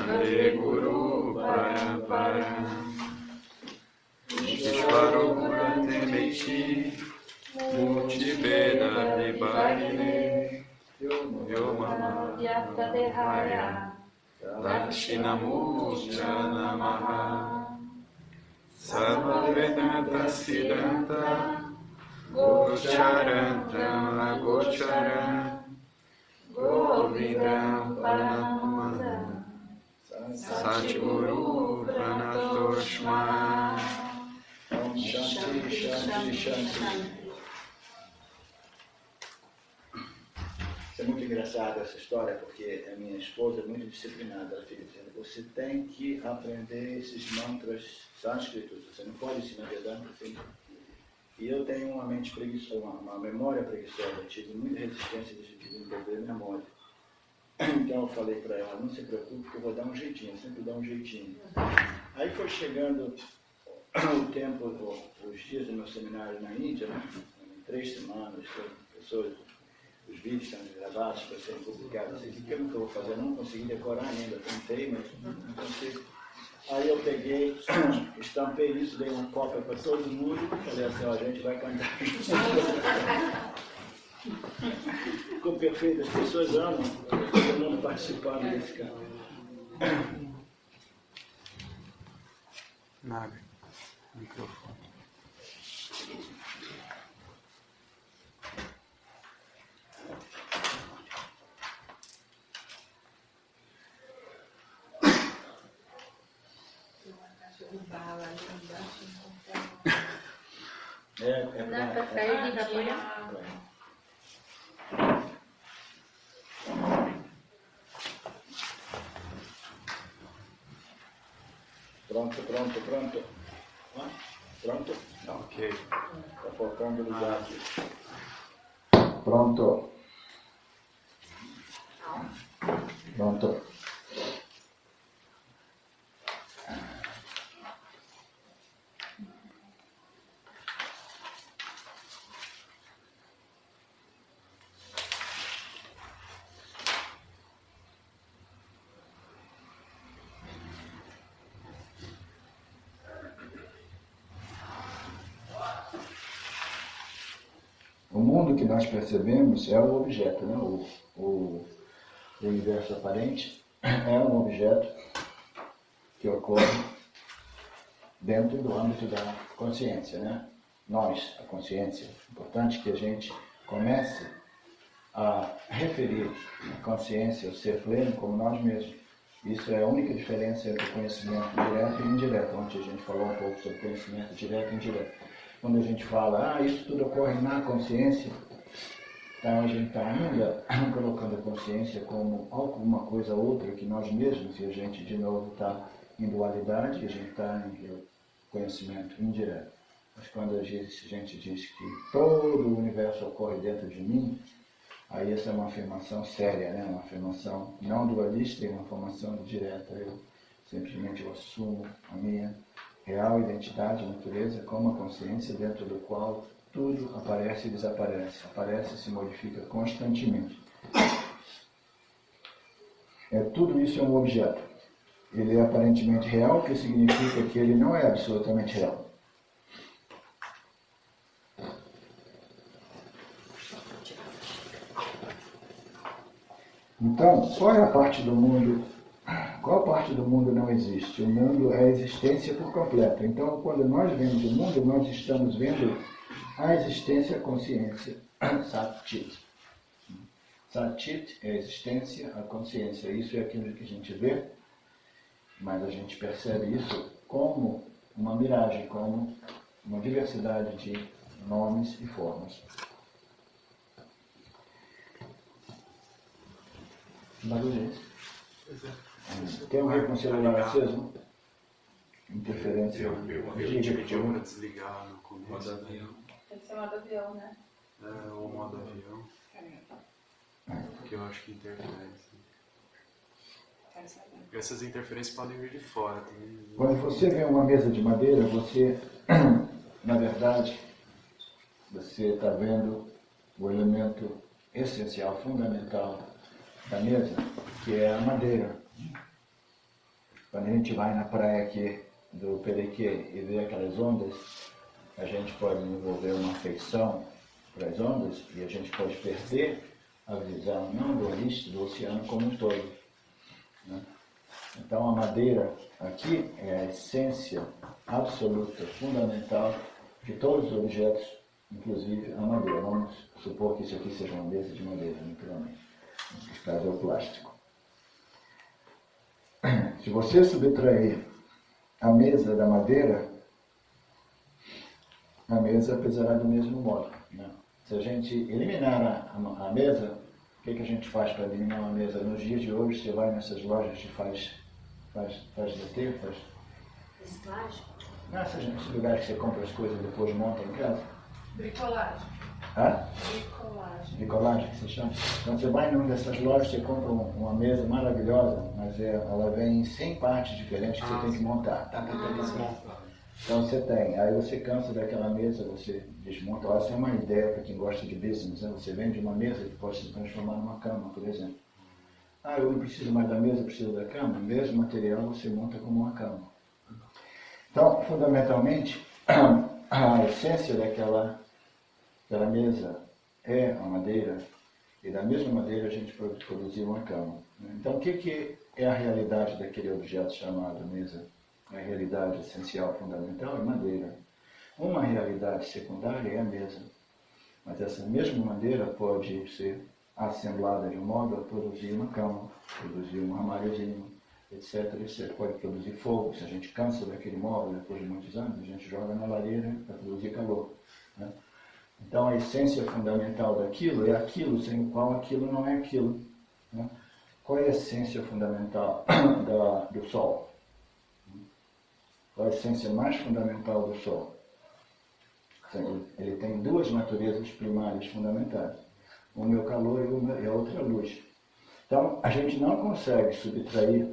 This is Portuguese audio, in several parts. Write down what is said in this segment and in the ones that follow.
Hare Guru Parampara Ishvaro Temeti Multiveda Vibhavine Vyoma Vyaptadehaya Dakshinamurtya Namaha Sarvavedanta Siddhanta Gocharantam Agocharam Govindam Paramaham Satguru Pranatoshma. Shanti, Shanti, Shanti. Isso é muito engraçado essa história, porque a minha esposa é muito disciplinada. Ela fica dizendo, você tem que aprender esses mantras sânscritos, você não pode ensinar Vedanta assim. E eu tenho uma mente preguiçosa, uma memória preguiçosa, eu tive muita resistência de desenvolver memória. Então eu falei para ela, não se preocupe que eu vou dar um jeitinho, eu sempre dou um jeitinho. Aí foi chegando o tempo, os dias do meu seminário na Índia, né? Em 3 semanas, pessoas, os vídeos estão gravados para serem publicados. O que eu vou fazer? Eu não consegui decorar ainda, tentei, mas não consigo. Aí eu peguei, estampei isso, dei uma cópia para todo mundo, falei assim, ó, a gente vai cantar. Ficou perfeito, as pessoas amam todo mundo participando desse canto. Naga, microfone. Dá para cair de dia. Pronto. Pronto? Ok. Está focando no gato. Pronto. O mundo que nós percebemos é um objeto, né? O universo aparente é um objeto que ocorre dentro do âmbito da consciência, né? Nós, a consciência, é importante que a gente comece a referir a consciência, o ser pleno, como nós mesmos. Isso é a única diferença entre o conhecimento direto e indireto. Ontem a gente falou um pouco sobre conhecimento direto e indireto. Quando a gente fala, isso tudo ocorre na consciência, então a gente está ainda colocando a consciência como alguma coisa outra que nós mesmos, e a gente de novo está em dualidade, e a gente está em conhecimento indireto. Mas quando a gente diz que todo o universo ocorre dentro de mim, aí essa é uma afirmação séria, né? Uma afirmação não dualista, é uma afirmação direta. Eu simplesmente assumo a minha real identidade, natureza, como a consciência dentro do qual tudo aparece e desaparece, aparece e se modifica constantemente. Tudo isso é um objeto. Ele é aparentemente real, o que significa que ele não é absolutamente real. Então, qual é a parte do mundo? Qual parte do mundo não existe? O mundo é a existência por completo. Então, quando nós vemos o mundo, nós estamos vendo a existência, a consciência, Sat-Chit. Sat-Chit é a existência, a consciência. Isso é aquilo que a gente vê, mas a gente percebe isso como uma miragem, como uma diversidade de nomes e formas. Barulho. Tem alguém com celular aceso? Interferência. Eu pedi para desligar no começo. Modo avião. Tem que ser modo avião, né? Ou modo avião. Porque eu acho que interfere. Porque essas interferências podem vir de fora também. Quando você vê uma mesa de madeira, você, na verdade, você está vendo o elemento essencial, fundamental da mesa, que é a madeira. Quando a gente vai na praia aqui do Perequê e vê aquelas ondas, a gente pode desenvolver uma afeição para as ondas e a gente pode perder a visão não do oceano como um todo, né? Então a madeira aqui é a essência absoluta, fundamental de todos os objetos, inclusive a madeira. Vamos supor que isso aqui seja uma mesa de madeira, naturalmente. Nesse caso é o plástico. Se você subtrair a mesa da madeira, a mesa pesará do mesmo modo, né? Se a gente eliminar a mesa, o que a gente faz para eliminar uma mesa? Nos dias de hoje, você vai nessas lojas que faz DT, nesses lugares que você compra as coisas e depois monta em casa. Bricolagem. Hã? Bricolagem. Bricolagem, que se chama. Então você vai numa dessas lojas, você compra uma mesa maravilhosa, mas ela vem em 100 partes diferentes que você tem que montar. Tá tentando desmontar. Então você tem, aí você cansa daquela mesa, você desmonta. Essa é uma ideia para quem gosta de business, né? Você vende uma mesa que pode se transformar numa cama, por exemplo. Ah, eu não preciso mais da mesa, eu preciso da cama. O mesmo material você monta como uma cama. Então, fundamentalmente, a essência daquela mesa é a madeira, e da mesma madeira a gente produziu uma cama. Então, o que é a realidade daquele objeto chamado mesa? A realidade essencial, fundamental, é madeira. Uma realidade secundária é a mesa. Mas essa mesma madeira pode ser assemblada de um modo a produzir uma cama, produzir um armáriozinho, etc. Você pode produzir fogo. Se a gente cansa daquele móvel depois de muitos anos, a gente joga na lareira para produzir calor, né? Então a essência fundamental daquilo é aquilo sem o qual aquilo não é aquilo, né? Qual é a essência fundamental do Sol? Qual é a essência mais fundamental do Sol? Ele tem duas naturezas primárias fundamentais. Uma é o calor e a outra é a luz. Então, a gente não consegue subtrair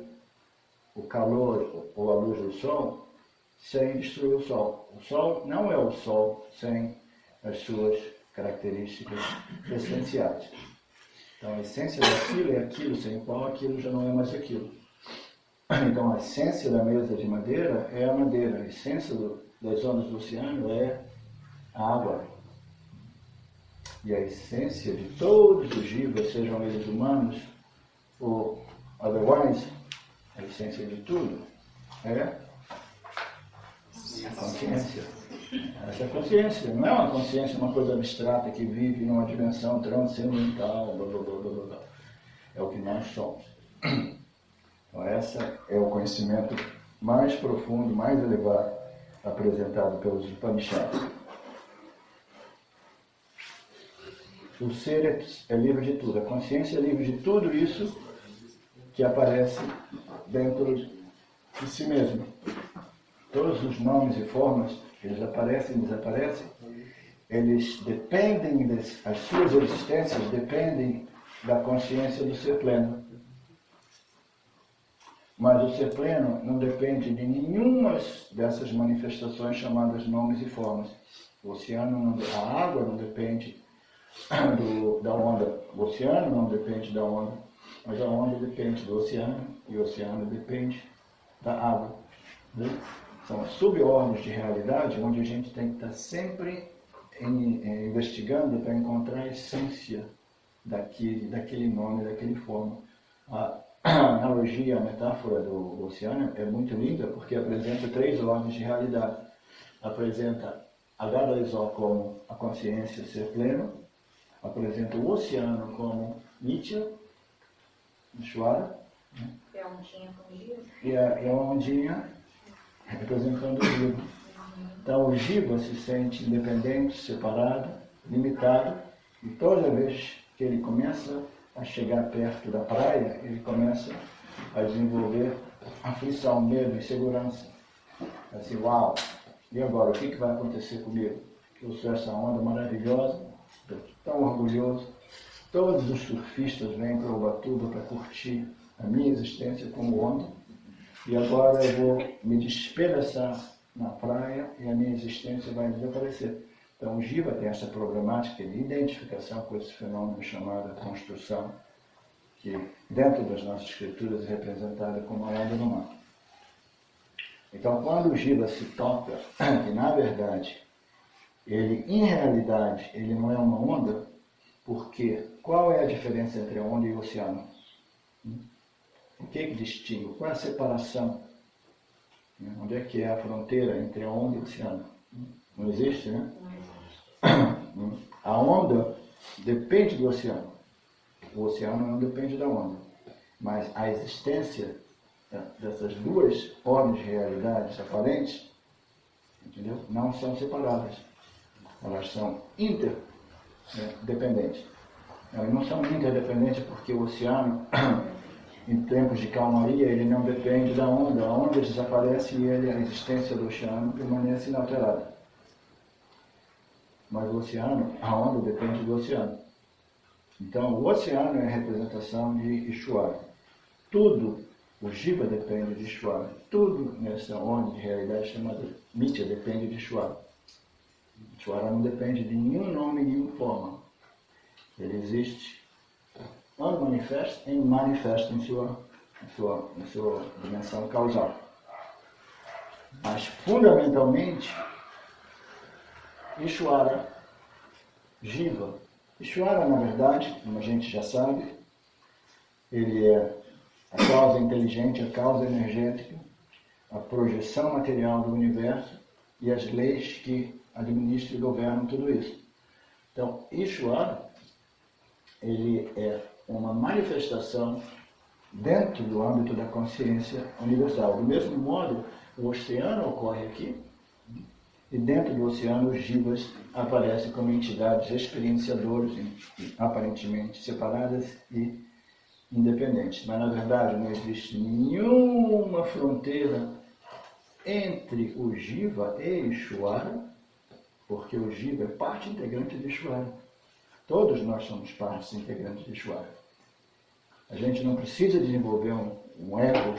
o calor ou a luz do Sol sem destruir o Sol. O Sol não é o Sol sem as suas características essenciais. Então, a essência daquilo é aquilo, sem o qual aquilo já não é mais aquilo. Então, a essência da mesa de madeira é a madeira. A essência das ondas do oceano é a água. E a essência de todos os jivas, sejam eles humanos ou otherwise, a essência de tudo é a consciência. Essa consciência não é uma consciência, uma coisa abstrata que vive numa dimensão transcendental, blá, blá, blá, blá, blá. É o que nós somos. Então, esse é o conhecimento mais profundo, mais elevado, apresentado pelos Upanishads. O ser é livre de tudo, a consciência é livre de tudo isso que aparece dentro de si mesmo. Todos os nomes e formas, eles aparecem e desaparecem, eles dependem, as suas existências dependem da consciência do ser pleno. Mas o ser pleno não depende de nenhuma dessas manifestações chamadas nomes e formas. O oceano, a água não depende da onda. O oceano não depende da onda, mas a onda depende do oceano e o oceano depende da água. Né? São subordens de realidade onde a gente tem que estar sempre investigando para encontrar a essência daquele nome, daquele forma. A analogia, a metáfora do oceano é muito linda porque apresenta 3 ordens de realidade. Apresenta a Gadalizó como a consciência ser pleno, apresenta o oceano como Nitya, Ishvara, É a ondinha com giva? e a ondinha representando o Jiva. Então o Jiva se sente independente, separado, limitado, e toda vez que ele começa a chegar perto da praia, ele começa a desenvolver aflição, medo, insegurança. Assim, uau, e agora, o que vai acontecer comigo? Eu sou essa onda maravilhosa, estou tão orgulhoso. Todos os surfistas vêm para Ubatuba para curtir a minha existência como onda, e agora eu vou me despedaçar na praia e a minha existência vai desaparecer. Então o Jiva tem essa problemática de identificação com esse fenômeno chamado construção, que dentro das nossas escrituras é representada como a onda do mar. Então, quando o Jiva se toca, que na verdade, ele, em realidade, ele não é uma onda, porque qual é a diferença entre a onda e o oceano? O que distingue? Qual é a separação? Onde é que é a fronteira entre a onda e o oceano? Não existe, né? A onda depende do oceano. O oceano não depende da onda. Mas a existência dessas duas ordens de realidades aparentes, entendeu? Não são separadas. Elas são interdependentes. Elas não são interdependentes porque o oceano, em tempos de calmaria, ele não depende da onda. A onda desaparece e a existência do oceano permanece inalterada. Mas o oceano, a onda depende do oceano. Então, o oceano é a representação de Ishvara. Tudo, o Jiva depende de Ishvara. Tudo nessa ordem de realidade chamada Nitya depende de Ishvara. Ishvara não depende de nenhum nome, nenhuma forma. Ele existe unmanifesto e manifesto em sua dimensão causal. Mas, fundamentalmente, Ishvara, Jiva. Ishvara, na verdade, como a gente já sabe, ele é a causa inteligente, a causa energética, a projeção material do universo e as leis que administram e governam tudo isso. Então, Ishvara, ele é uma manifestação dentro do âmbito da consciência universal. Do mesmo modo, o oceano ocorre aqui, e dentro do oceano os jivas aparecem como entidades experienciadoras, aparentemente separadas e independentes. Mas, na verdade, não existe nenhuma fronteira entre o Jiva e Ishvara, porque o Jiva é parte integrante de Ishvara. Todos nós somos partes integrantes de Ishvara. A gente não precisa desenvolver um ego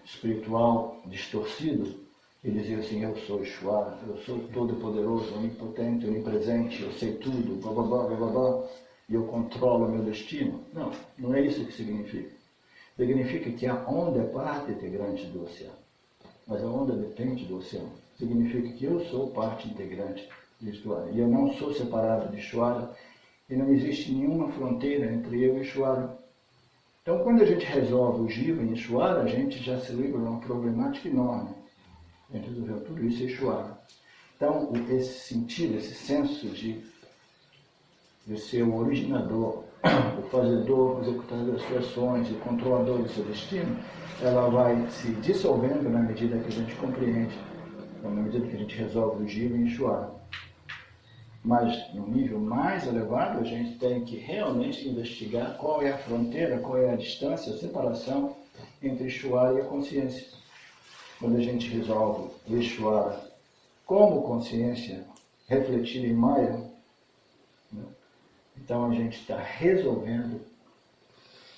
espiritual distorcido e dizer assim, eu sou Ishvara, eu sou todo-poderoso, onipotente, onipresente, eu sei tudo, blá, blá, blá, blá, blá, e eu controlo o meu destino. Não, não é isso que significa. Significa que a onda é parte integrante do oceano, mas a onda depende do oceano. Significa que eu sou parte integrante de Ishvara, e eu não sou separado de Ishvara, e não existe nenhuma fronteira entre eu e Ishvara. Então, quando a gente resolve o Jiva em Ishvara, a gente já se livra de uma problemática enorme. A gente resolveu tudo isso em Ishvara. Então, esse sentido, esse senso de ser o originador, o fazedor, o executador das suas ações, o controlador do seu destino, ela vai se dissolvendo na medida que a gente compreende, na medida que a gente resolve o Jiva em Ishvara. Mas, no nível mais elevado, a gente tem que realmente investigar qual é a fronteira, qual é a distância, a separação entre Ishvara e a consciência. Quando a gente resolve o Ishvara como consciência refletida em Maya, né? Então a gente está resolvendo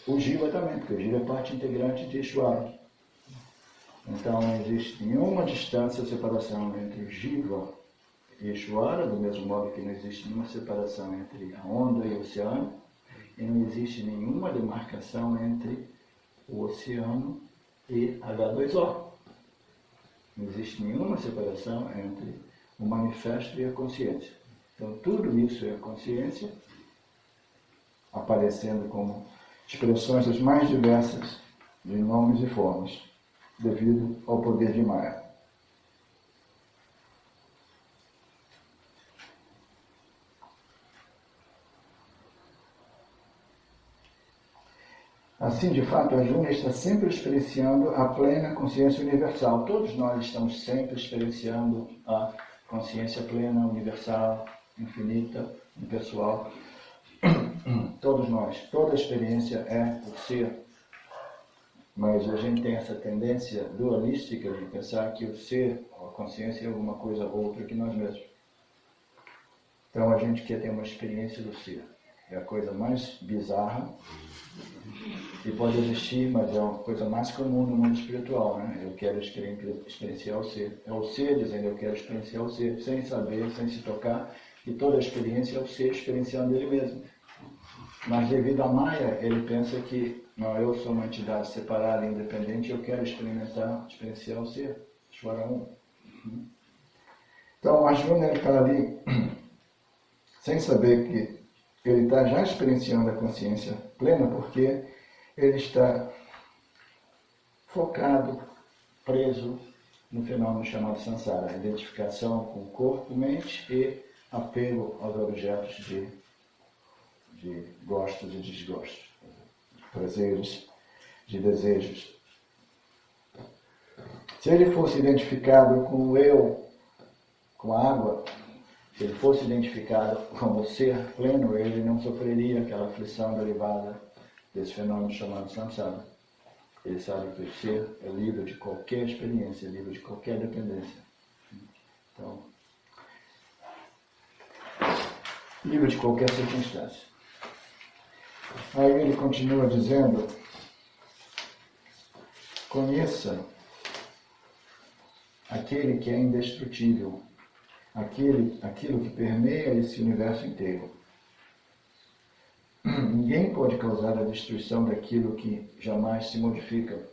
o Jiva também, porque o Jiva é parte integrante de Ishvara. Então não existe nenhuma distância ou separação entre o Jiva e Ishvara, do mesmo modo que não existe nenhuma separação entre a onda e o oceano, e não existe nenhuma demarcação entre o oceano e H2O. Não existe nenhuma separação entre o manifesto e a consciência. Então tudo isso é a consciência, aparecendo como expressões as mais diversas de nomes e formas, devido ao poder de Maya. Assim, de fato, a Júnia está sempre experienciando a plena consciência universal. Todos nós estamos sempre experienciando a consciência plena, universal, infinita, impessoal. Todos nós, toda experiência é o ser. Mas a gente tem essa tendência dualística de pensar que o ser, a consciência, é alguma coisa outra que nós mesmos. Então a gente quer ter uma experiência do ser. É a coisa mais bizarra que pode existir, mas é uma coisa mais comum no mundo espiritual, né? Eu quero experienciar o ser. É o ser dizendo eu quero experienciar o ser, sem saber, sem se tocar, e toda a experiência é o ser experienciando ele mesmo. Mas devido a Maya, ele pensa que não, eu sou uma entidade separada e independente, eu quero experienciar o ser. fora um. Então, Arjuna está ali, sem saber que ele está já experienciando a consciência plena, porque ele está focado, preso no fenômeno chamado samsara, a identificação com o corpo, mente e apego aos objetos de gostos e desgostos, prazeres, de desejos. Se ele fosse identificado com o eu, com a água, se ele fosse identificado como o ser pleno, ele não sofreria aquela aflição derivada desse fenômeno chamado samsara. Ele sabe que o ser é livre de qualquer experiência, livre de qualquer dependência. Então, livre de qualquer circunstância. Aí ele continua dizendo: conheça aquele que é indestrutível, aquilo que permeia esse universo inteiro. Ninguém pode causar a destruição daquilo que jamais se modifica.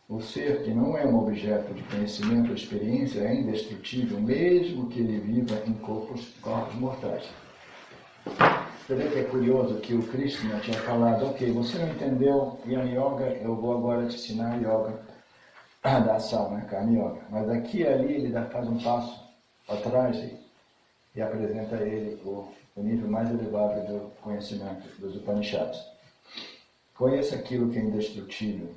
O ser que não é um objeto de conhecimento ou experiência é indestrutível, mesmo que ele viva em corpos mortais. Você vê que é curioso que o Krishna tinha falado: ok, você não entendeu Jnana Yoga, eu vou agora te ensinar Yoga da ação, né, Karma Yoga. Mas aqui e ali ele faz um passo atrás e apresenta a ele o nível mais elevado do conhecimento dos Upanishads. Conheça aquilo que é indestrutível,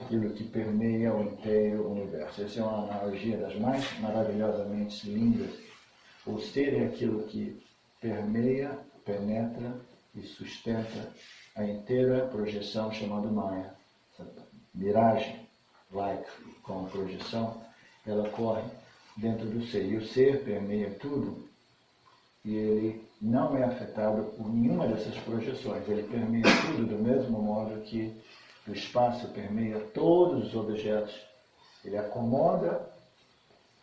aquilo que permeia o inteiro universo. Essa é uma analogia das mais maravilhosamente lindas. O ser é aquilo que permeia, penetra e sustenta a inteira projeção chamada Maya. Essa miragem, como projeção, ela corre dentro do ser. E o ser permeia tudo e ele não é afetado por nenhuma dessas projeções. Ele permeia tudo do mesmo modo que o espaço permeia todos os objetos. Ele acomoda,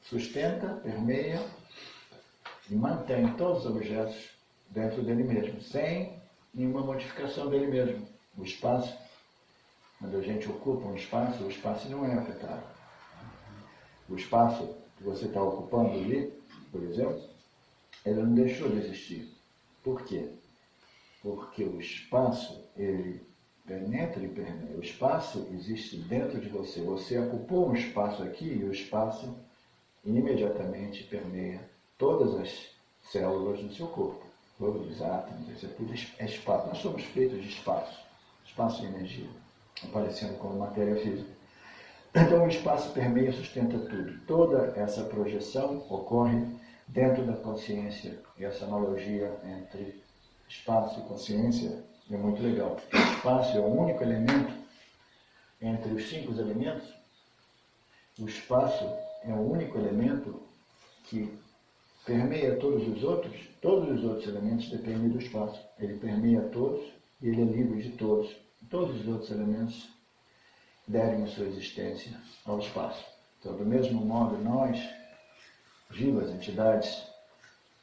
sustenta, permeia e mantém todos os objetos dentro dele mesmo, sem nenhuma modificação dele mesmo. O espaço, quando a gente ocupa um espaço, o espaço não é afetado. O espaço que você está ocupando ali, por exemplo, ele não deixou de existir. Por quê? Porque o espaço, ele penetra e permeia. O espaço existe dentro de você. Você ocupou um espaço aqui e o espaço imediatamente permeia todas as células do seu corpo. Todos os átomos, isso é tudo espaço. Nós somos feitos de espaço. Espaço e energia, aparecendo como matéria física. Então o espaço permeia e sustenta tudo. Toda essa projeção ocorre dentro da consciência. E essa analogia entre espaço e consciência é muito legal. O espaço é o único elemento entre os 5 elementos. O espaço é o único elemento que permeia todos os outros elementos dependem do espaço. Ele permeia todos e ele é livre de todos. Todos os outros elementos devem a sua existência ao espaço. Então, do mesmo modo, nós, vivas, entidades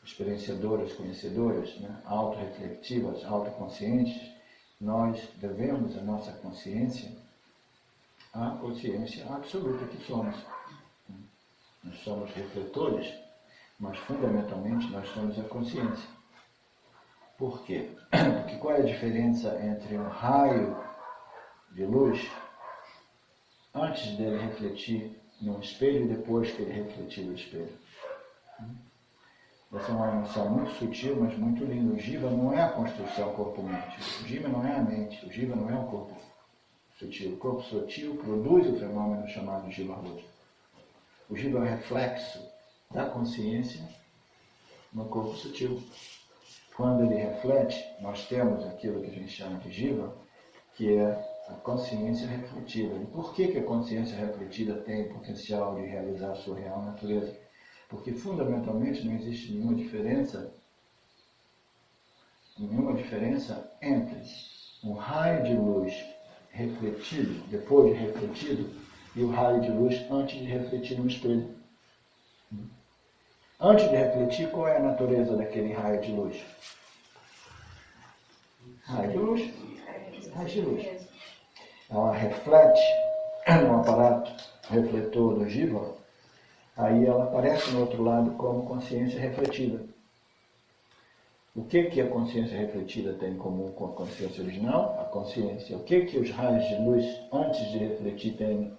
experienciadoras, conhecedoras, autorreflexivas, autoconscientes, nós devemos a nossa consciência à consciência absoluta que somos. Nós somos refletores, mas fundamentalmente nós somos a consciência. Por quê? Porque qual é a diferença entre um raio de luz antes dele refletir num espelho e depois que ele refletir no espelho? Essa é uma noção muito sutil, mas muito linda. O Jiva não é a construção corpo-mente. O Jiva não é a mente. O Jiva não é o corpo sutil. O corpo sutil produz o fenômeno chamado Jiva Roja. O Jiva é o reflexo da consciência no corpo sutil. Quando ele reflete, nós temos aquilo que a gente chama de Jiva, que é a consciência refletida. E por que a consciência refletida tem o potencial de realizar a sua real natureza? Porque fundamentalmente não existe nenhuma diferença entre um raio de luz refletido, depois de refletido, e o raio de luz antes de refletir no espelho. Antes de refletir, qual é a natureza daquele raio de luz? Raio de luz. Raio de luz. Ela reflete no aparato refletor do Jiva, aí ela aparece no outro lado como consciência refletida. O que a consciência refletida tem em comum com a consciência original? A consciência. O que os raios de luz antes de refletir têm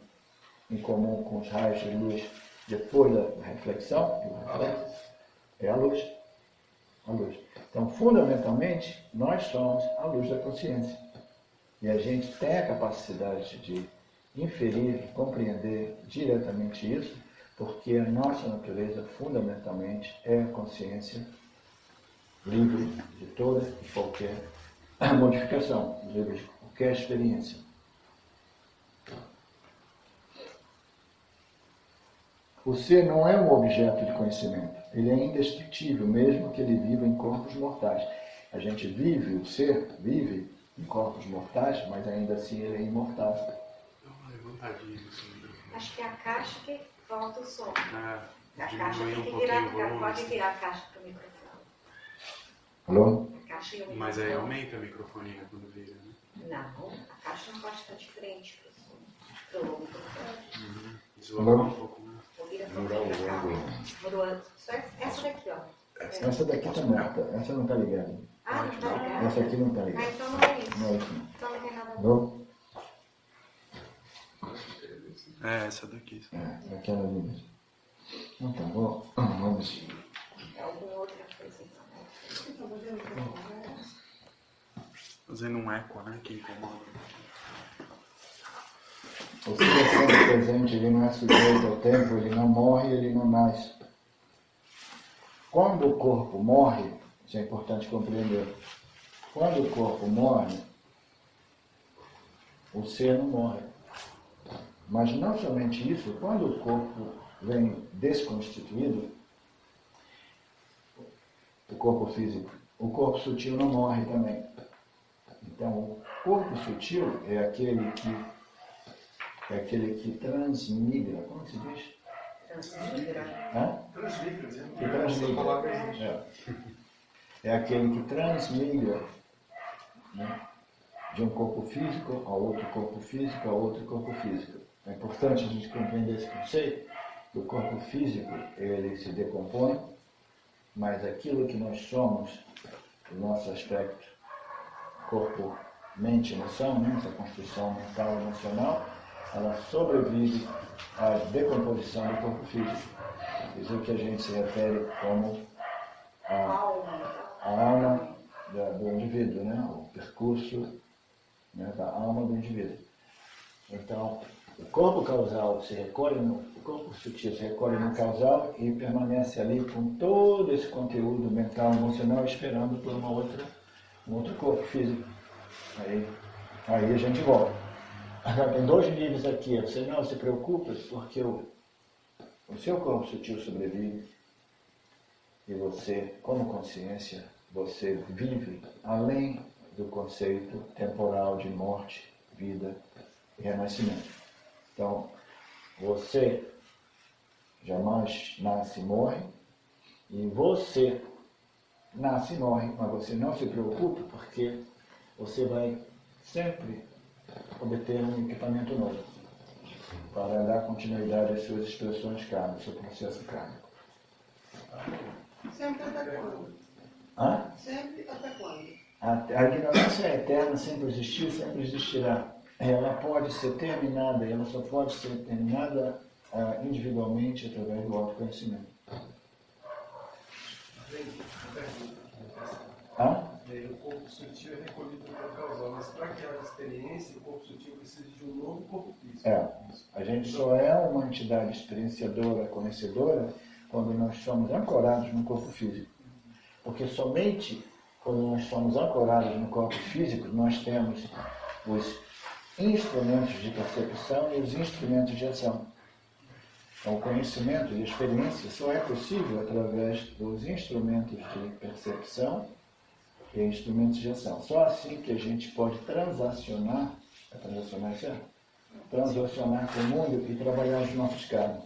em comum com os raios de luz depois da reflexão? É a luz. A luz. Então, fundamentalmente, nós somos a luz da consciência. E a gente tem a capacidade de inferir, compreender diretamente isso, porque a nossa natureza, fundamentalmente, é a consciência livre de toda e qualquer modificação, livre de qualquer experiência. O ser não é um objeto de conhecimento, ele é indestrutível, mesmo que ele viva em corpos mortais. A gente vive, o ser vive em corpos mortais, mas ainda assim ele é imortal. Dá uma levantadinha assim. Acho que é a caixa que volta o som. Ah, A caixa diminui tem um que pouquinho o virar, volume. pode virar a caixa para o microfone. Alô? A caixa e o Mas microfone. aí aumenta a microfonia quando vira, né? Não, a caixa não pode estar de frente para o som. Para o microfone. Deslocar um pouco, né? Ou vira para cá. Mudou. Só essa daqui, ó. Essa daqui está morta, essa não está ligada. Ah, não está ligado? Essa aqui não está Ah, ligada. então não é isso. Não é isso não. Então não tem nada a ver. Alô? É, essa daqui. É aquela ali mesmo. Então, vamos. É alguma outra coisa então. Fazendo um eco, né? Que incomoda. O ser é sempre presente, ele não é sujeito ao tempo, ele não morre, ele não nasce. Quando o corpo morre, isso é importante compreender, quando o corpo morre, o ser não morre. Mas não somente isso, quando o corpo vem desconstituído, o corpo físico, o corpo sutil não morre também. Então, o corpo sutil é aquele que transmigra, como se diz? Transmigra. Hã? Transmigra, dizendo Que transmigra. É aquele que transmigra, né, de um corpo físico a outro corpo físico a outro corpo físico. É importante a gente compreender esse conceito, que o corpo físico ele se decompõe, mas aquilo que nós somos, o nosso aspecto corpo, mente, emoção, né, essa construção mental e emocional, ela sobrevive à decomposição do corpo físico. Isso é o que a gente se refere como a alma do indivíduo, né? O percurso, né, da alma do indivíduo. Então, o corpo causal o corpo sutil se recolhe no causal e permanece ali com todo esse conteúdo mental, emocional, esperando por um outro corpo físico. Aí a gente volta. Agora, tem dois níveis aqui. Você não se preocupa porque o seu corpo sutil sobrevive e você, como consciência, você vive além do conceito temporal de morte, vida e renascimento. Então, você jamais nasce e morre, e você nasce e morre, mas você não se preocupa porque você vai sempre obter um equipamento novo para dar continuidade às suas expressões kármicas, ao seu processo kármico. Sempre até quando? Hã? Sempre até quando? A ignorância é eterna, sempre existiu, sempre existirá. Ela pode ser terminada, ela só pode ser terminada individualmente através do autoconhecimento. Hã? O corpo sutil é recolhido no corpo causal, mas para que haja experiência, o corpo sutil precisa de um novo corpo físico. A gente só é uma entidade experienciadora, conhecedora, quando nós somos ancorados no corpo físico. Porque somente quando nós somos ancorados no corpo físico, nós temos os instrumentos de percepção e os instrumentos de ação. Então, o conhecimento e a experiência só é possível através dos instrumentos de percepção e instrumentos de ação. Só assim que a gente pode transacionar com o mundo e trabalhar os nossos karmas.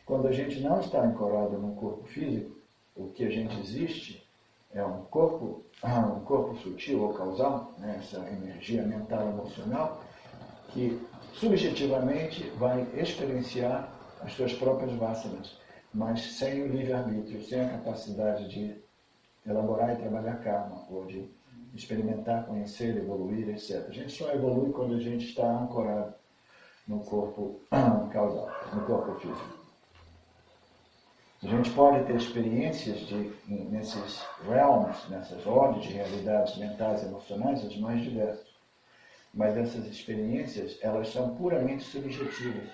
Quando a gente não está ancorado no corpo físico, o que a gente existe é um corpo sutil ou causal, né, essa energia mental e emocional, que subjetivamente vai experienciar as suas próprias vássanas, mas sem o livre-arbítrio, sem a capacidade de elaborar e trabalhar karma, ou de experimentar, conhecer, evoluir, etc. A gente só evolui quando a gente está ancorado no corpo causal, no corpo físico. A gente pode ter experiências nesses realms, nessas ordens de realidades mentais e emocionais, as mais diversas. Mas essas experiências, elas são puramente subjetivas.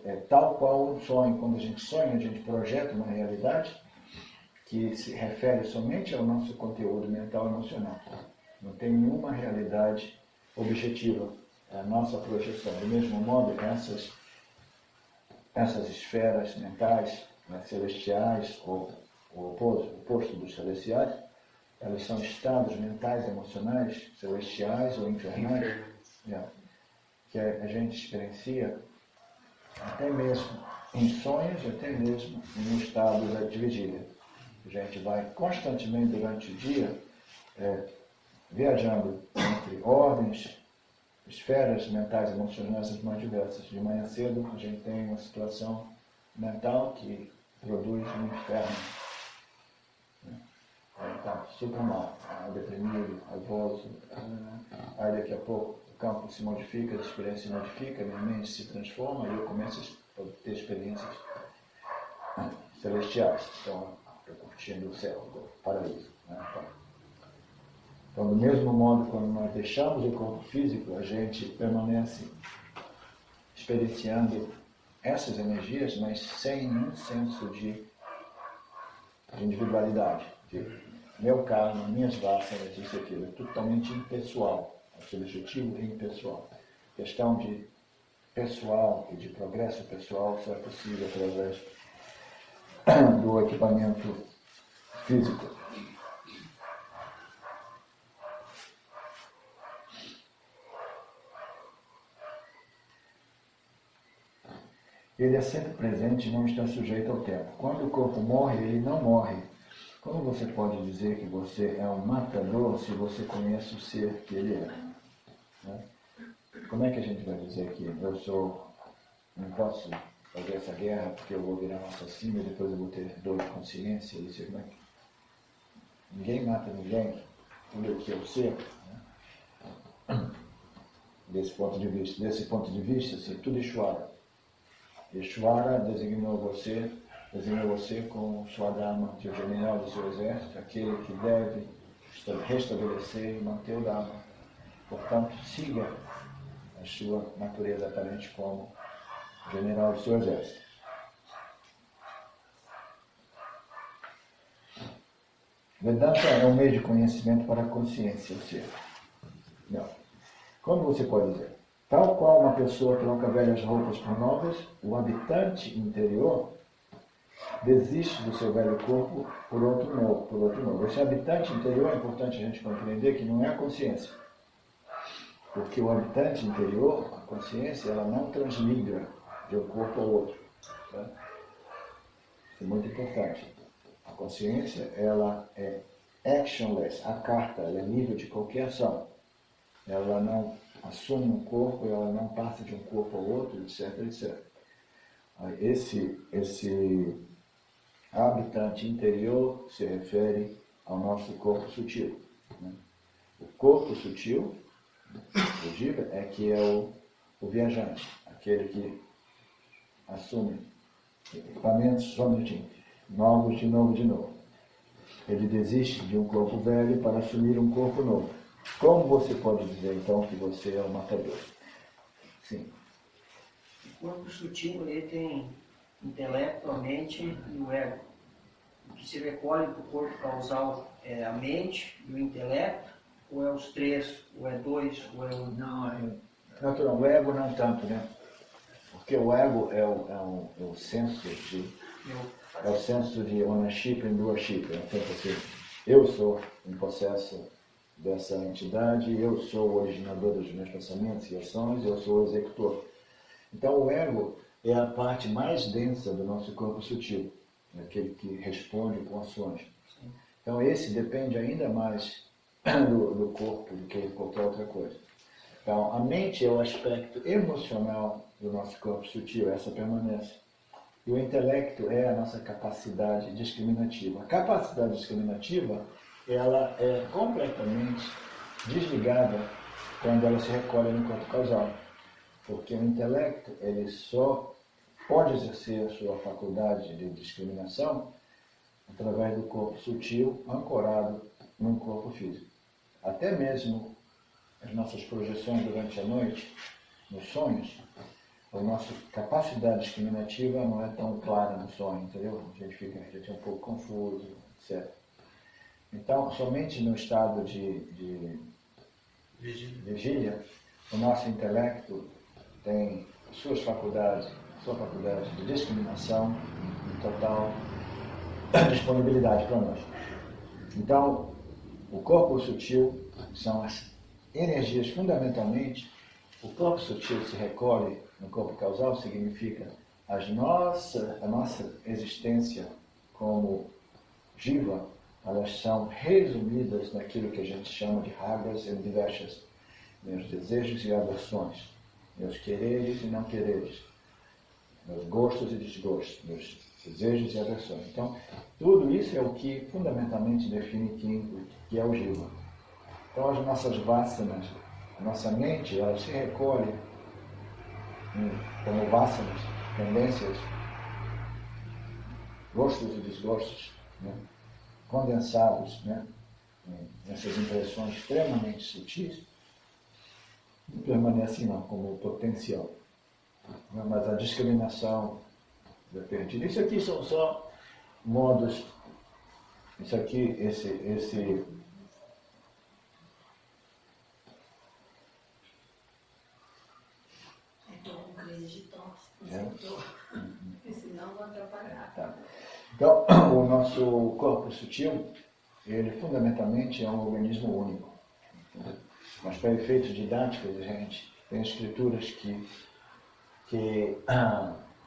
É tal qual um sonho. Quando a gente sonha, a gente projeta uma realidade que se refere somente ao nosso conteúdo mental e emocional. Não tem nenhuma realidade objetiva. É a nossa projeção. Do mesmo modo, essas esferas mentais, né, celestiais, ou o oposto dos celestiais, elas são estados mentais e emocionais, celestiais ou infernais, que a gente experiencia até mesmo em sonhos, até mesmo em estados de vigília. A gente vai constantemente durante o dia viajando entre ordens, esferas mentais e emocionais as mais diversas. De manhã cedo a gente tem uma situação mental que produz um inferno. Aí está super mal, deprimido, raivoso. Aí daqui a pouco o campo se modifica, a experiência se modifica, a minha mente se transforma e eu começo a ter experiências celestiais. Então, estou curtindo o céu, o paraíso. Então, do mesmo modo, quando nós deixamos o corpo físico, a gente permanece experienciando essas energias, mas sem nenhum senso de individualidade, de meu karma, minhas vássanas, isso e aquilo. É totalmente impessoal, é subjetivo e impessoal. Questão de pessoal e de progresso pessoal só é possível através do equipamento físico. Ele é sempre presente e não está sujeito ao tempo. Quando o corpo morre, ele não morre. Como você pode dizer que você é um matador se você conhece o ser que ele é? Né? Como é que a gente vai dizer que eu não posso fazer essa guerra porque eu vou virar um assassino e depois eu vou ter dor de consciência? Isso, como é que... Ninguém mata ninguém, tudo que eu ser. Né? Desse ponto de vista, assim, tudo é Ishvara. Ishvara designou você como Swadharma, o general do seu exército, aquele que deve restabelecer e manter o Dharma. Portanto, siga a sua natureza aparente como general do seu exército. Vedanta é um meio de conhecimento para a consciência, ou seja, não. Como você pode dizer? Tal qual uma pessoa troca velhas roupas por novas, o habitante interior desiste do seu velho corpo por outro novo. Esse habitante interior é importante a gente compreender que não é a consciência. Porque o habitante interior, a consciência, ela não transmigra de um corpo ao outro. Tá? Isso é muito importante. A consciência, ela é actionless, acarta, ela é nível de qualquer ação. Ela não assume um corpo, ela não passa de um corpo ao outro, etc, etc. Esse habitante interior se refere ao nosso corpo sutil. Né? O corpo sutil, o Jiva, é que é o viajante, aquele que assume equipamentos, só um minutinho, novos de novo. Ele desiste de um corpo velho para assumir um corpo novo. Como você pode dizer, então, que você é um matador? Sim. O corpo sutil, ele tem intelecto, a mente e o ego. O que se recolhe do corpo causal é a mente e o intelecto, ou é os três, ou é dois, ou é um... Não, natural, o ego não tanto, né? Porque o ego é o senso de ownership and doership. Então, assim, eu sou um possesso dessa entidade, eu sou o originador dos meus pensamentos e ações, eu sou o executor. Então o ego é a parte mais densa do nosso corpo sutil, aquele que responde com ações. Então esse depende ainda mais do corpo do que qualquer outra coisa. Então, a mente é o aspecto emocional do nosso corpo sutil, essa permanece. E o intelecto é a nossa capacidade discriminativa. A capacidade discriminativa, ela é completamente desligada quando ela se recolhe no corpo causal. Porque o intelecto, ele só pode exercer a sua faculdade de discriminação através do corpo sutil ancorado num corpo físico. Até mesmo as nossas projeções durante a noite, nos sonhos, a nossa capacidade discriminativa não é tão clara no sonho, entendeu? A gente fica um pouco confuso, etc. Então, somente no estado de vigília, o nosso intelecto tem sua faculdade de discriminação e total disponibilidade para nós. Então, o corpo sutil são as energias, fundamentalmente, o corpo sutil se recolhe no corpo causal, significa a nossa existência como jiva, elas são resumidas naquilo que a gente chama de ragas e dveshas, meus desejos e aversões, meus quereres e não quereres, meus gostos e desgostos, meus desejos e aversões. Então, tudo isso é o que fundamentalmente define que é o jiva. Então, as nossas vasanas, a nossa mente, ela se recolhe como vasanas, tendências, gostos e desgostos, né, condensados, né, nessas impressões extremamente sutis, não permanecem não como potencial. Mas a discriminação é perdida. Isso aqui são só modos, isso aqui, esse Senão vou atrapalhar. Tá. Então, o nosso corpo sutil, ele fundamentalmente é um organismo único. Mas para efeitos didáticos, a gente tem escrituras que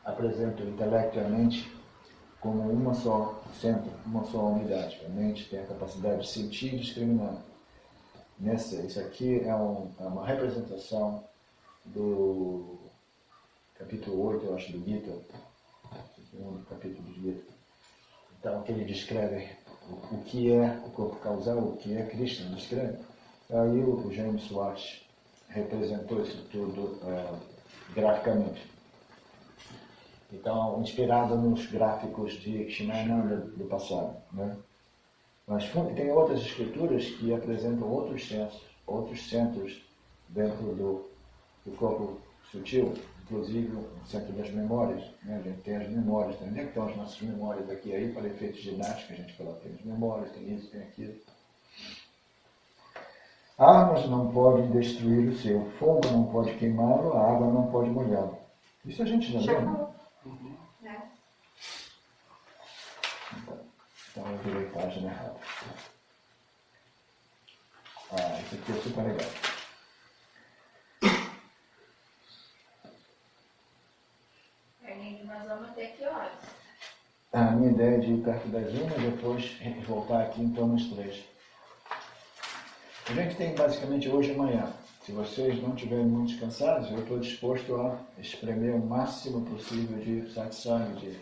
apresentam o intelecto e a mente como uma só centro, uma só unidade. A mente tem a capacidade de sentir e discriminar. Isso aqui é uma representação do capítulo 8, eu acho, do Gita, segundo capítulo do Gita. Então, que ele descreve o que é o corpo causal, o que é Krishna, descreve. Aí o James Watt representou isso tudo graficamente. Então, inspirado nos gráficos de Shimananda do passado, né? Mas tem outras escrituras que apresentam outros centros dentro do corpo sutil, inclusive o centro das memórias, né? A gente tem as memórias, onde é que estão as nossas memórias aqui e aí, para efeitos didáticos, a gente coloca, tem as memórias, tem isso, tem aquilo. Armas não podem destruir o seu, fogo não pode queimá-lo, a água não pode molhá-lo. Isso a gente já leu, né? Né? Então eu virei página errada. Isso aqui é super legal. Carlinhos, nós vamos até que horas? A minha ideia é de ir perto das 1 e depois voltar aqui em torno das 3. A gente tem basicamente hoje e amanhã. Se vocês não estiverem muito cansados, eu estou disposto a espremer o máximo possível de satsang, de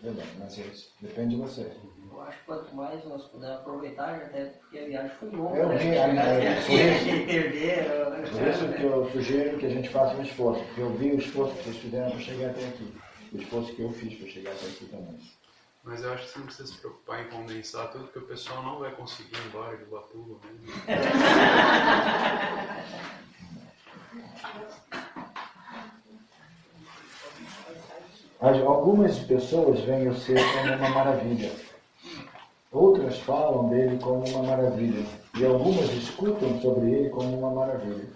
Vedanta, mas isso depende de vocês. Eu acho que quanto mais nós pudermos aproveitar, até porque a viagem foi longa. Eu vi, por isso Por que eu sugiro que a gente faça um esforço, porque eu vi o esforço que vocês fizeram para chegar até aqui, o esforço que eu fiz para chegar até aqui também. Mas eu acho que você não precisa se preocupar em condensar tudo, porque o pessoal não vai conseguir ir embora de Ubatuba mesmo. Algumas pessoas veem o ser como uma maravilha. Outras falam dele como uma maravilha. E algumas escutam sobre ele como uma maravilha.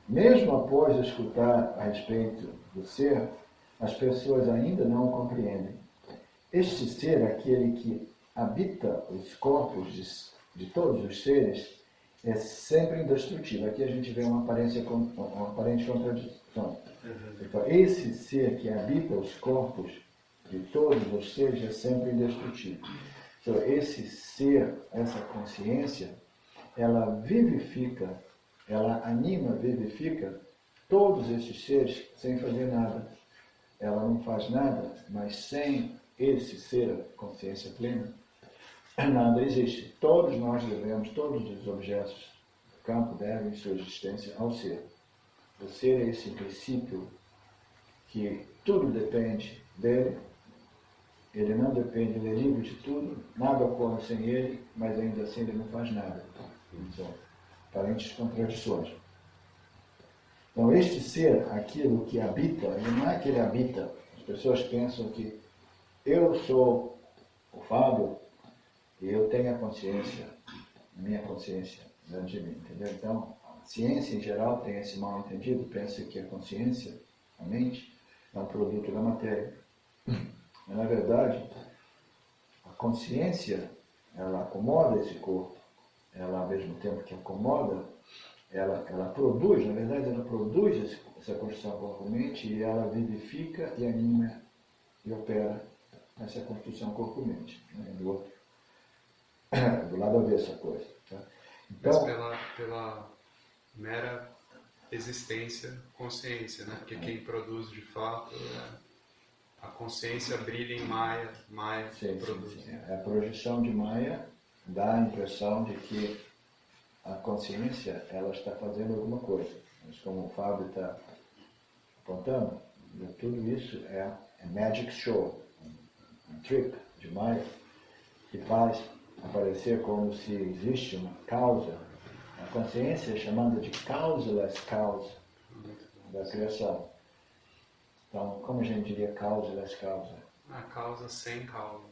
Mesmo após escutar a respeito do ser, as pessoas ainda não o compreendem. Este ser, aquele que habita os corpos de todos os seres, é sempre indestrutível. Aqui a gente vê uma aparente contradição. Então, esse ser que habita os corpos de todos os seres é sempre indestrutível. Então, esse ser, essa consciência, ela vivifica, ela anima, vivifica todos esses seres sem fazer nada. Ela não faz nada, mas sem esse ser, a consciência plena, nada existe. Todos nós devemos, todos os objetos do campo devem sua existência ao ser. O ser é esse princípio que tudo depende dele, ele não depende, ele é livre de tudo, nada ocorre sem ele, mas ainda assim ele não faz nada. São aparentes contradições. Então, este ser, aquilo que habita, ele não é que ele habita. As pessoas pensam que eu sou o Fábio e eu tenho a consciência, minha consciência dentro de mim, entendeu? Então, a ciência em geral tem esse mal entendido, pensa que a consciência, a mente, é um produto da matéria. Mas, na verdade, a consciência, ela acomoda esse corpo, ela, ao mesmo tempo que acomoda, ela produz, na verdade, ela produz essa construção corpo-mente e ela vivifica e anima e opera essa construção corpo-mente, né? Do lado avesso a coisa. Tá? Então, Mas pela mera existência, consciência, né? Porque quem produz de fato a consciência brilha em Maya produz. sim. A projeção de Maya dá a impressão de que a consciência ela está fazendo alguma coisa. Mas como o Fábio está apontando, tudo isso é magic show, um trick de Maya que faz aparecer como se existe uma causa. A consciência é chamada de causaless causa da criação. Então, como a gente diria causaless causa? A causa sem causa.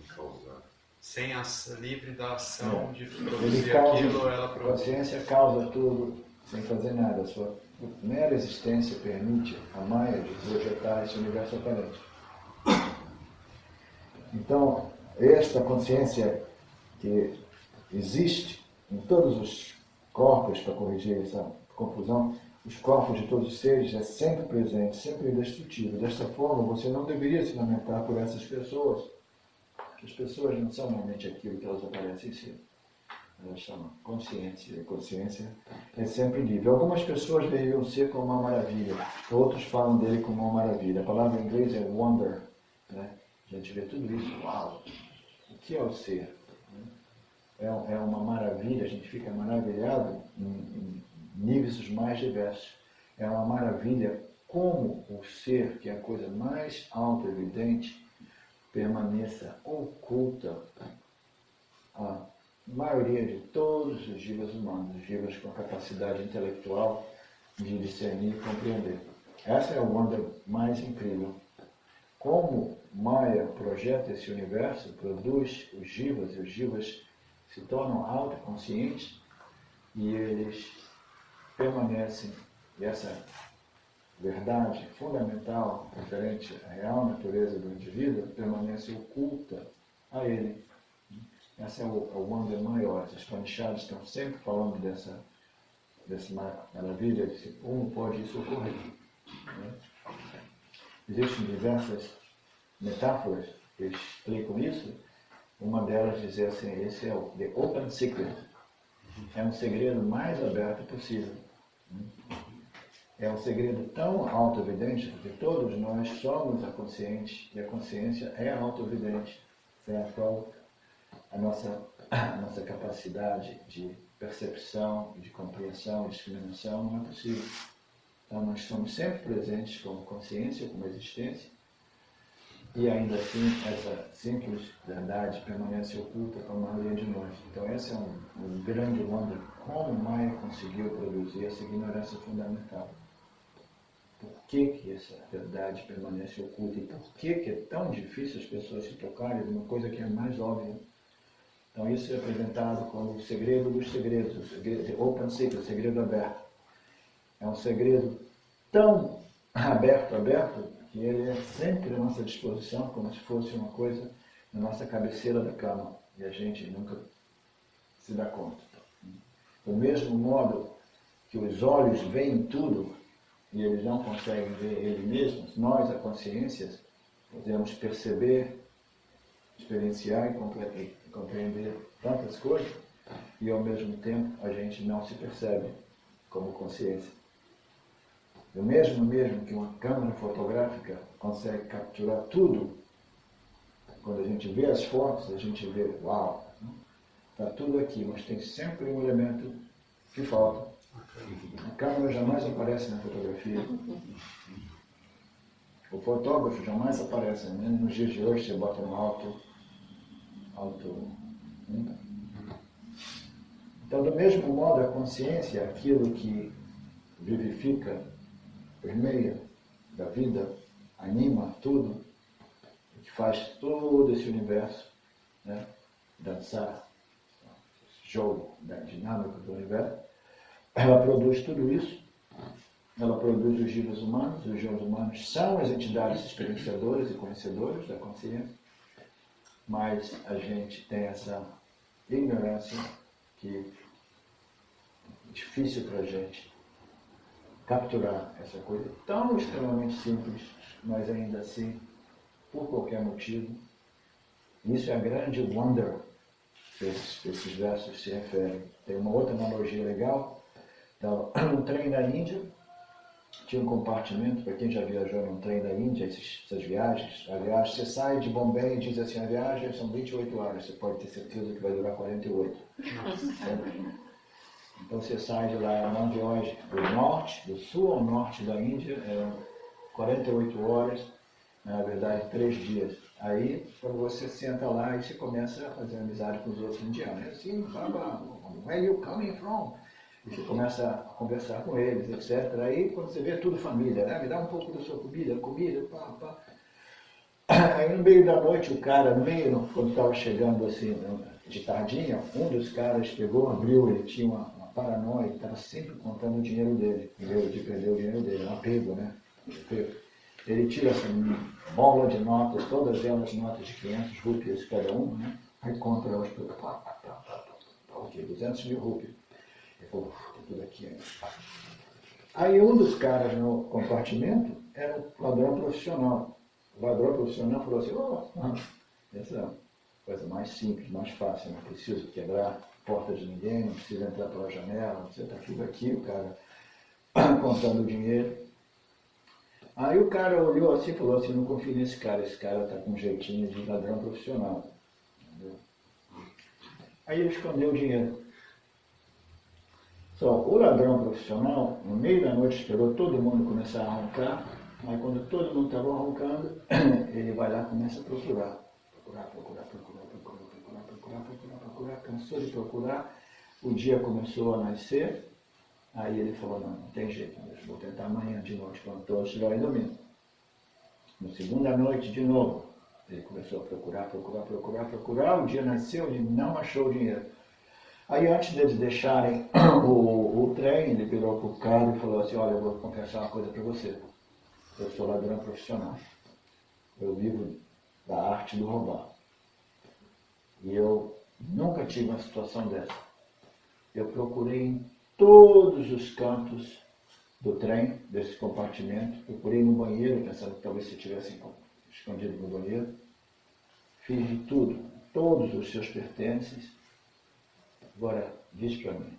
Causar. Livre da ação de Ele produzir causa, aquilo, ela a produz. consciência causa tudo sem fazer nada. A sua mera existência permite a Maya de projetar esse universo aparente. Então, esta consciência que existe em todos os corpos, para corrigir essa confusão, os corpos de todos os seres é sempre presente, sempre indestrutível. Desta forma, você não deveria se lamentar por essas pessoas. As pessoas não são realmente aquilo que elas aparecem ser. Elas chamam consciência. E a consciência é sempre livre. Algumas pessoas veem o ser como uma maravilha. Outros falam dele como uma maravilha. A palavra em inglês é wonder. Né? A gente vê tudo isso. Uau! O que é o ser? É uma maravilha. A gente fica maravilhado em níveis os mais diversos. É uma maravilha como o ser, que é a coisa mais auto-evidente, permaneça oculta a maioria de todos os jivas humanos, os jivas com a capacidade intelectual de discernir e compreender. Essa é a wonder mais incrível. Como Maya projeta esse universo, produz os jivas, e os jivas se tornam autoconscientes e eles permanecem, e essa verdade fundamental, referente à real natureza do indivíduo, permanece oculta a ele. Essa é o wonder maior. Os Upanishads estão sempre falando dessa maravilha, de como pode isso ocorrer. Né? Existem diversas metáforas que explicam isso. Uma delas diz assim, esse é o The Open Secret. É um segredo mais aberto possível. É um segredo tão auto-evidente, porque todos nós somos a consciente, e a consciência é auto-evidente, sem a qual a nossa capacidade de percepção, de compreensão, de discriminação não é possível. Então nós somos sempre presentes como consciência, como existência, e ainda assim essa simples verdade permanece oculta para a maioria de nós. Então esse é um grande wonder, como Maya conseguiu produzir essa ignorância fundamental. Por que essa verdade permanece oculta e por que é tão difícil as pessoas se tocarem de uma coisa que é mais óbvia? Então isso é apresentado como o segredo dos segredos, o segredo, open secret, o segredo aberto. É um segredo tão aberto, que ele é sempre à nossa disposição, como se fosse uma coisa na nossa cabeceira da cama, e a gente nunca se dá conta. Do mesmo modo que os olhos veem tudo, e eles não conseguem ver eles mesmos, nós, a consciência, podemos perceber experienciar e compreender tantas coisas e ao mesmo tempo a gente não se percebe como consciência. O mesmo que uma câmera fotográfica consegue capturar tudo, quando a gente vê as fotos, a gente vê, uau, está tudo aqui, mas tem sempre um elemento que falta. A câmera jamais aparece na fotografia. O fotógrafo jamais aparece, né? Nos dias de hoje você bota no alto. Então, do mesmo modo, a consciência é aquilo que vivifica, permeia da vida, anima tudo, que faz todo esse universo, né, dançar, esse jogo da dinâmica do universo. Ela produz tudo isso, ela produz os giros humanos, os giros humanos são as entidades experienciadoras e conhecedoras da consciência, mas a gente tem essa ignorância que é difícil para a gente capturar essa coisa tão extremamente simples, mas ainda assim, por qualquer motivo. Isso é a grande wonder que esses versos se referem. Tem uma outra analogia legal. Então, no trem da Índia, tinha um compartimento, para quem já viajou num trem da Índia, essas viagens, a viagem, você sai de Bombay e diz assim, a viagem são 28 horas, você pode ter certeza que vai durar 48. Então você sai de lá, é uma viagem do norte, do sul ao norte da Índia, 48 horas, na verdade 3 dias. Aí, quando você senta lá, e você começa a fazer amizade com os outros indianos. Assim, Baba, where are you coming from? E você começa a conversar com eles, etc. Aí, quando você vê, tudo família, né? Me dá um pouco da sua comida, pá. Aí, no meio da noite, o cara, quando estava chegando assim, de tardinha, um dos caras pegou, abriu, ele tinha uma paranoia, estava sempre contando o dinheiro dele, com medo de perder o dinheiro dele, um apego, né? Ele tira essa bola de notas, todas elas notas de 500 rúpias cada uma, né? Aí conta elas todas, ok, 200 mil rúpias. Ele falou, tem tudo aqui ainda. Aí um dos caras no compartimento era um ladrão profissional. O ladrão profissional falou assim, essa é a coisa mais simples, mais fácil, não preciso quebrar porta de ninguém, não precisa entrar pela janela, você está tudo aqui, o cara contando o dinheiro. Aí o cara olhou assim e falou assim, não confio nesse cara está com um jeitinho de ladrão profissional. Entendeu? Aí ele escondeu o dinheiro. Só o ladrão profissional, no meio da noite, esperou todo mundo começar a roncar, mas quando todo mundo estava roncando, ele vai lá e começa a procurar, cansou de procurar, o dia começou a nascer, aí ele falou, não tem jeito, eu vou tentar amanhã de noite, quando todos estiverem dormindo. Na segunda noite, de novo, ele começou a procurar, o dia nasceu, ele não achou o dinheiro. Aí antes deles deixarem o trem, ele virou para o cara e falou assim, olha, eu vou confessar uma coisa para você, eu sou ladrão profissional, eu vivo da arte do roubar. E eu nunca tive uma situação dessa. Eu procurei em todos os cantos do trem, desse compartimento, procurei no banheiro, pensando que talvez se tivesse escondido no banheiro. Fiz de tudo, todos os seus pertences. Agora, diz para mim,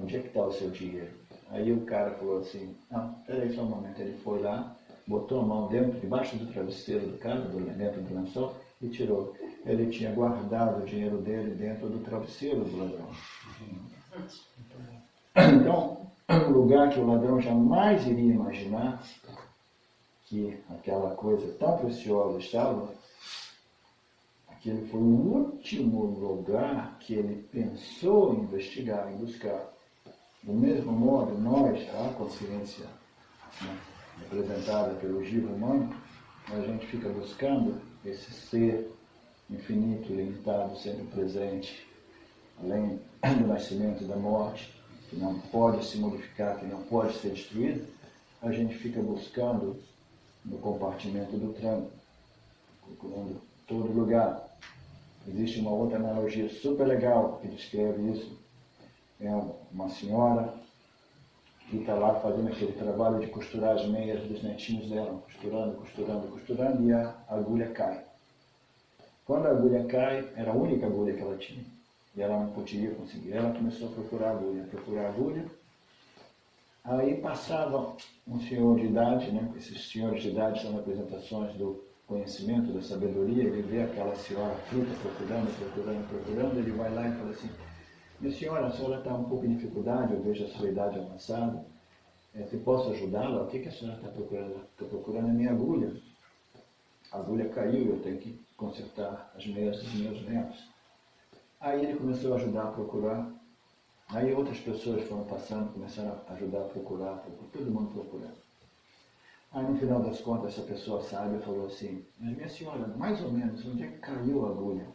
onde é que está o seu dinheiro? Aí o cara falou assim, não, peraí só um momento. Ele foi lá, botou a mão debaixo do travesseiro do cara, dentro do lençol, e tirou. Ele tinha guardado o dinheiro dele dentro do travesseiro do ladrão. Então, um lugar que o ladrão jamais iria imaginar que aquela coisa tão preciosa estava, aquele foi o último lugar que ele pensou em investigar, em buscar. Do mesmo modo, nós, a consciência, né, representada pelo giro humano, a gente fica buscando esse ser infinito, ilimitado, sempre presente, além do nascimento e da morte, que não pode se modificar, que não pode ser destruído, a gente fica buscando no compartimento do trem, procurando todo lugar. Existe uma outra analogia super legal que descreve isso. É uma senhora que está lá fazendo aquele trabalho de costurar as meias dos netinhos dela, costurando, e a agulha cai. Quando a agulha cai, era a única agulha que ela tinha. E ela não podia conseguir. Ela começou a procurar a agulha. Aí passava um senhor de idade, né? Esses senhores de idade são representações do conhecimento, da sabedoria. Ele vê aquela senhora fruta procurando, ele vai lá e fala assim: minha senhora, a senhora está um pouco em dificuldade, eu vejo a sua idade avançada, se posso ajudá-la? O que a senhora está procurando? Estou procurando a minha agulha. A agulha caiu, eu tenho que consertar as meias dos meus netos. Aí ele começou a ajudar a procurar. Aí outras pessoas foram passando, começaram a ajudar a procurar, todo mundo procurando. Aí no final das contas, essa pessoa sábia falou assim: mas minha senhora, mais ou menos, onde é que caiu a agulha?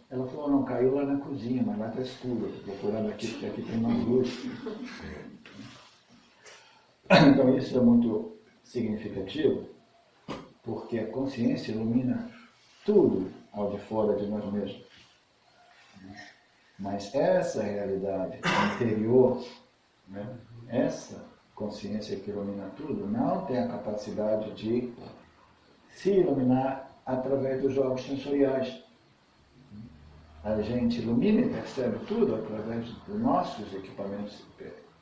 Ela falou: não, caiu lá na cozinha, mas lá está escuro, estou procurando aqui, porque aqui tem mais luz. Então isso é muito significativo, porque a consciência ilumina tudo ao de fora de nós mesmos. Mas essa realidade interior, né, essa consciência que ilumina tudo, não tem a capacidade de se iluminar através dos jogos sensoriais. A gente ilumina e percebe tudo através dos nossos equipamentos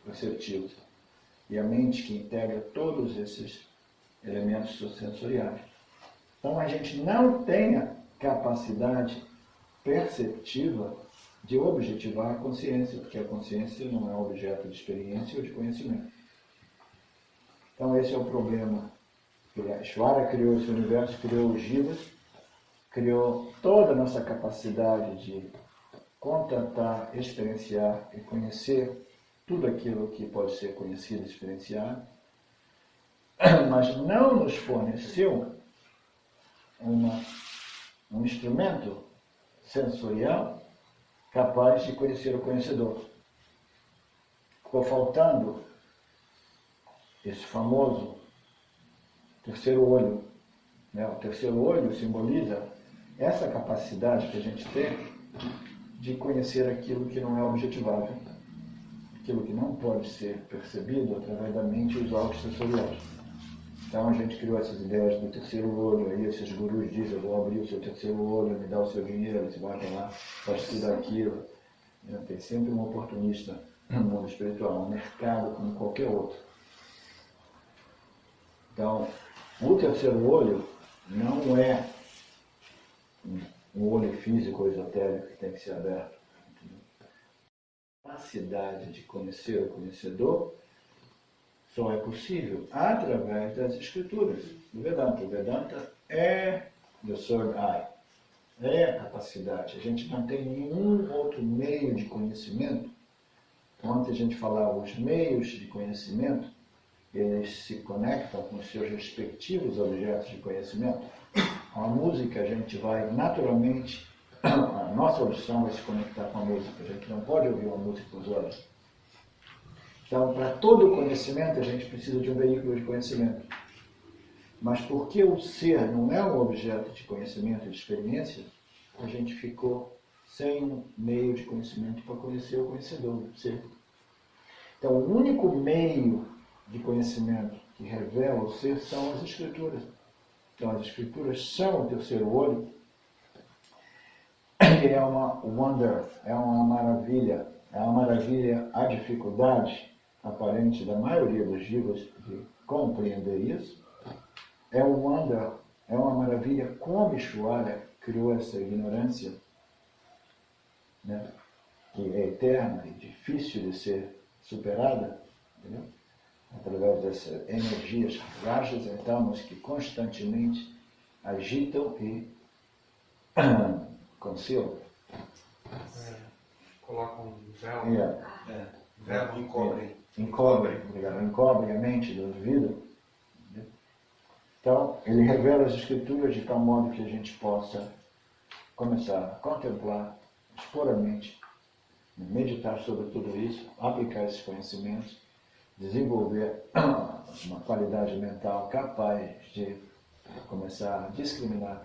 perceptivos. E a mente que integra todos esses elementos sensoriais. Então a gente não tem a capacidade perceptiva de objetivar a consciência, porque a consciência não é objeto de experiência ou de conhecimento. Então esse é o problema. Ishvara criou esse universo, criou os jivas, criou toda a nossa capacidade de contatar, experienciar e conhecer tudo aquilo que pode ser conhecido e experienciado, mas não nos forneceu um instrumento sensorial capaz de conhecer o conhecedor. Ficou faltando esse famoso terceiro olho. O terceiro olho simboliza essa capacidade que a gente tem de conhecer aquilo que não é objetivável, aquilo que não pode ser percebido através da mente e os órgãos sensoriais. Então a gente criou essas ideias do terceiro olho, aí esses gurus dizem: eu vou abrir o seu terceiro olho, me dá o seu dinheiro, você vai para lá, vai estudar aquilo. Tem sempre um oportunista no mundo espiritual, um mercado como qualquer outro. Então, o terceiro olho não é um olho físico ou esotérico que tem que ser aberto. A capacidade de conhecer o conhecedor só é possível através das escrituras do Vedanta. O Vedanta é the third eye, é a capacidade. A gente não tem nenhum outro meio de conhecimento. Ontem a gente falava, os meios de conhecimento, eles se conectam com os seus respectivos objetos de conhecimento. Com a música a gente vai naturalmente, a nossa audição vai se conectar com a música. A gente não pode ouvir uma música com os olhos. Então, para todo conhecimento, a gente precisa de um veículo de conhecimento. Mas porque o ser não é um objeto de conhecimento, de experiência, a gente ficou sem um meio de conhecimento para conhecer o conhecedor, o ser. Então, o único meio de conhecimento que revela o ser são as escrituras. Então, as escrituras são o terceiro olho, que é uma wonder, é uma maravilha, a dificuldade aparente da maioria dos jivas de compreender isso. É um wonder, é uma maravilha como Ishvara criou essa ignorância, né, que é eterna e difícil de ser superada, entendeu? Através dessas energias rajas e tamas que constantemente agitam e concelam. Colocam um véu. Véu Encobrem a mente do indivíduo. Então, ele revela as escrituras de tal modo que a gente possa começar a contemplar, expor a mente, meditar sobre tudo isso, aplicar esses conhecimentos, desenvolver uma qualidade mental capaz de começar a discriminar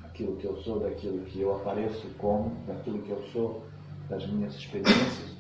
aquilo que eu sou, daquilo que eu apareço como, daquilo que eu sou, das minhas experiências,